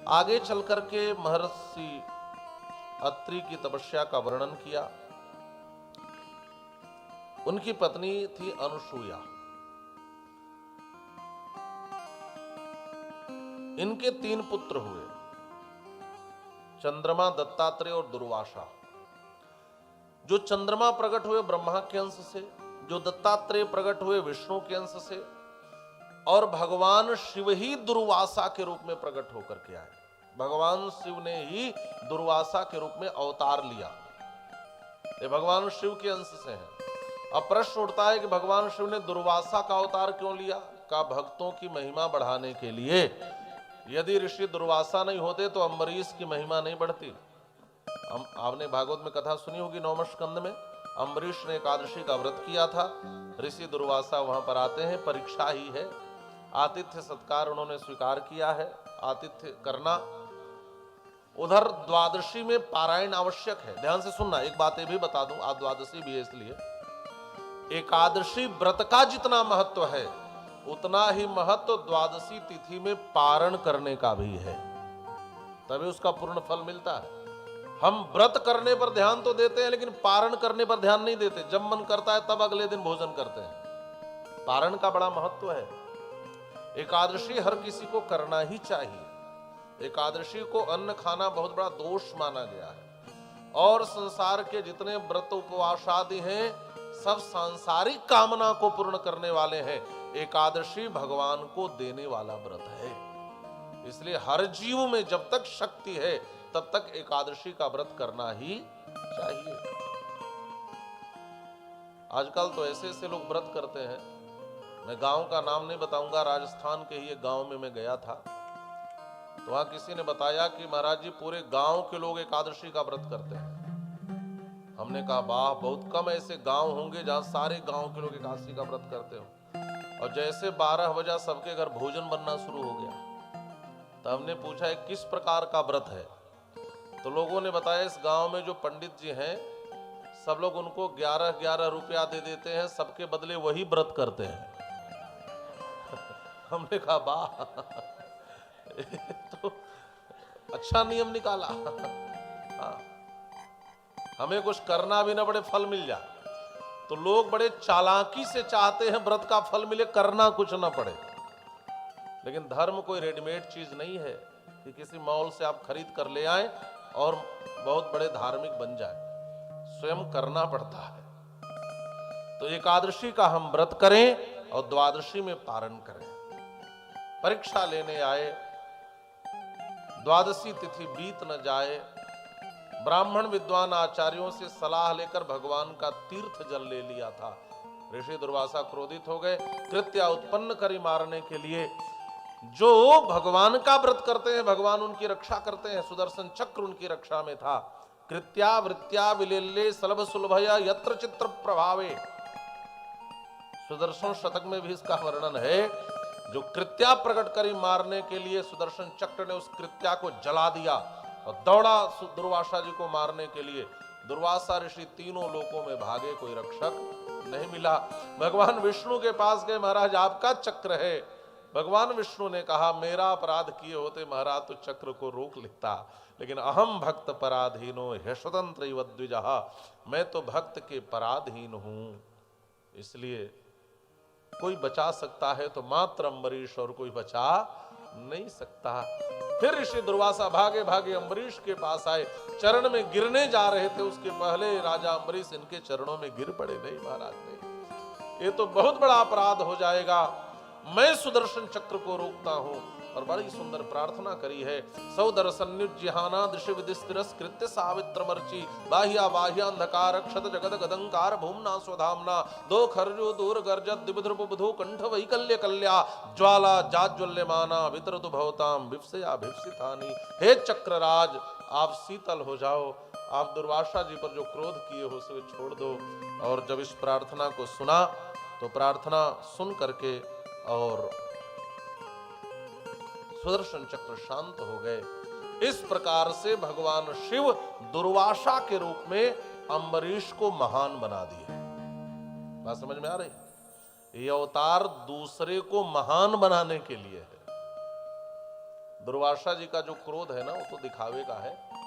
आगे चल करके महर्षि अत्रि की तपस्या का वर्णन किया। उनकी पत्नी थी अनुसूया। इनके 3 पुत्र हुए, चंद्रमा, दत्तात्रेय और दुर्वासा। जो चंद्रमा प्रकट हुए ब्रह्मा के अंश से, जो दत्तात्रेय प्रकट हुए विष्णु के अंश से, और भगवान शिव ही दुर्वासा के रूप में प्रकट होकर के आए। भगवान शिव ने ही दुर्वासा के रूप में अवतार लिया। ये भगवान शिव के अंश से हैं। अब प्रश्न उठता है कि भगवान शिव ने दुर्वासा का अवतार क्यों लिया? का भक्तों की महिमा बढ़ाने के लिए। यदि ऋषि दुर्वासा नहीं होते तो अम्बरीश की महिमा नहीं बढ़ती। आपने भागवत में कथा सुनी होगी, 9वें स्कंद में अम्बरीश ने एकादशी का व्रत किया था। ऋषि दुर्वासा वहां पर आते हैं, परीक्षा ही है। आतिथ्य सत्कार उन्होंने स्वीकार किया है, आतिथ्य करना। उधर द्वादशी में पारायण आवश्यक है। ध्यान से सुनना, एक बात ये भी बता दूं, आज द्वादशी भी है इसलिए। एकादशी व्रत का जितना महत्व है उतना ही महत्व द्वादशी तिथि में पारण करने का भी है, तभी उसका पूर्ण फल मिलता है। हम व्रत करने पर ध्यान तो देते हैं लेकिन पारण करने पर ध्यान नहीं देते। जब मन करता है तब अगले दिन भोजन करते हैं। पारण का बड़ा महत्व है। एकादशी हर किसी को करना ही चाहिए। एकादशी को अन्न खाना बहुत बड़ा दोष माना गया है। और संसार के जितने व्रत उपवास आदि हैं सब सांसारिक कामना को पूर्ण करने वाले हैं। एकादशी भगवान को देने वाला व्रत है। इसलिए हर जीव में जब तक शक्ति है तब तक एकादशी का व्रत करना ही चाहिए। आजकल तो ऐसे ऐसे लोग व्रत करते हैं। मैं गांव का नाम नहीं बताऊंगा, राजस्थान के ही एक गांव में मैं गया था, तो वहां किसी ने बताया कि महाराज जी पूरे गांव के लोग एकादशी का व्रत करते हैं। हमने कहा वाह, बहुत कम ऐसे गांव होंगे जहां सारे गांव के लोग एकादशी का व्रत करते हो। और जैसे 12 बजे सबके घर भोजन बनना शुरू हो गया तो हमने पूछा है किस प्रकार का व्रत है? तो लोगों ने बताया इस गांव में जो पंडित जी हैं सब लोग उनको 11-11 रुपया दे देते हैं, सबके बदले वही व्रत करते हैं। हमने कहा वाह, तो अच्छा नियम निकाला। हाँ, हमें कुछ करना भी ना पड़े, फल मिल जाए। तो लोग बड़े चालाकी से चाहते हैं व्रत का फल मिले, करना कुछ ना पड़े। लेकिन धर्म कोई रेडीमेड चीज नहीं है कि किसी मॉल से आप खरीद कर ले आए और बहुत बड़े धार्मिक बन जाए। स्वयं करना पड़ता है। तो एकादशी का हम व्रत करें और द्वादशी में पारण करें। परीक्षा लेने आए, द्वादशी तिथि बीत न जाए। ब्राह्मण विद्वान आचार्यों से सलाह लेकर भगवान का तीर्थ जल ले लिया था। ऋषि दुर्वासा क्रोधित हो गए। कृत्या उत्पन्न करी मारने के लिए। जो भगवान का व्रत करते हैं भगवान उनकी रक्षा करते हैं। सुदर्शन चक्र उनकी रक्षा में था। कृत्या वृत्या विलेल्ले सलभ सुलभया यत्र चित्र प्रभावे। सुदर्शन शतक में भी इसका वर्णन है। जो कृत्या प्रकट करी मारने के लिए सुदर्शन चक्र ने उस कृत्या को जला दिया और दौड़ा दुर्वासा जी को मारने के लिए। दुर्वासा ऋषि तीनों लोकों में भागे, कोई रक्षक नहीं मिला। भगवान विष्णु के पास गए, महाराज आपका चक्र है। भगवान विष्णु ने कहा मेरा अपराध किए होते महाराज तो चक्र को रोक लेता, लेकिन अहम भक्त पराधीनो ह्यस्वतंत्र इव द्विजः, मैं तो भक्त के पराधीन हूं। इसलिए कोई बचा सकता है तो मात्र अम्बरीश, और कोई बचा नहीं सकता। फिर ऋषि दुर्वासा भागे भागे अम्बरीश के पास आए, चरण में गिरने जा रहे थे, उसके पहले राजा अम्बरीश इनके चरणों में गिर पड़े। नहीं महाराज नहीं, ये तो बहुत बड़ा अपराध हो जाएगा, मैं सुदर्शन चक्र को रोकता हूं। और बड़ी सुंदर प्रार्थना करी है। सौदर्शन्युज्जिहाना दृश्य विदिस्तिरस्कृत्य सावित्रमर्चि बाह्या बाह्यांधकार क्षत जगद गदंकार भूमना स्वधामना दो खर्जो दूर गर्जत दिबुधुर्बुधु कंठ वैकल्य कल्या ज्वाला जाज्वल्यमाना वितरतु भवताम विप्सया भिप्सितानि। हे चक्रराज आप शीतल हो जाओ, आप दुर्वासा जी पर जो क्रोध किए हो उसे छोड़ दो। और जब इस प्रार्थना को सुना तो प्रार्थना सुन करके और सुदर्शन चक्र शांत हो गए। इस प्रकार से भगवान शिव दुर्वासा के रूप में अम्बरीश को महान बना दिए। बात समझ में आ रही? ये अवतार दूसरे को महान बनाने के लिए है। दुर्वासा जी का जो क्रोध है ना वो तो दिखावे का है।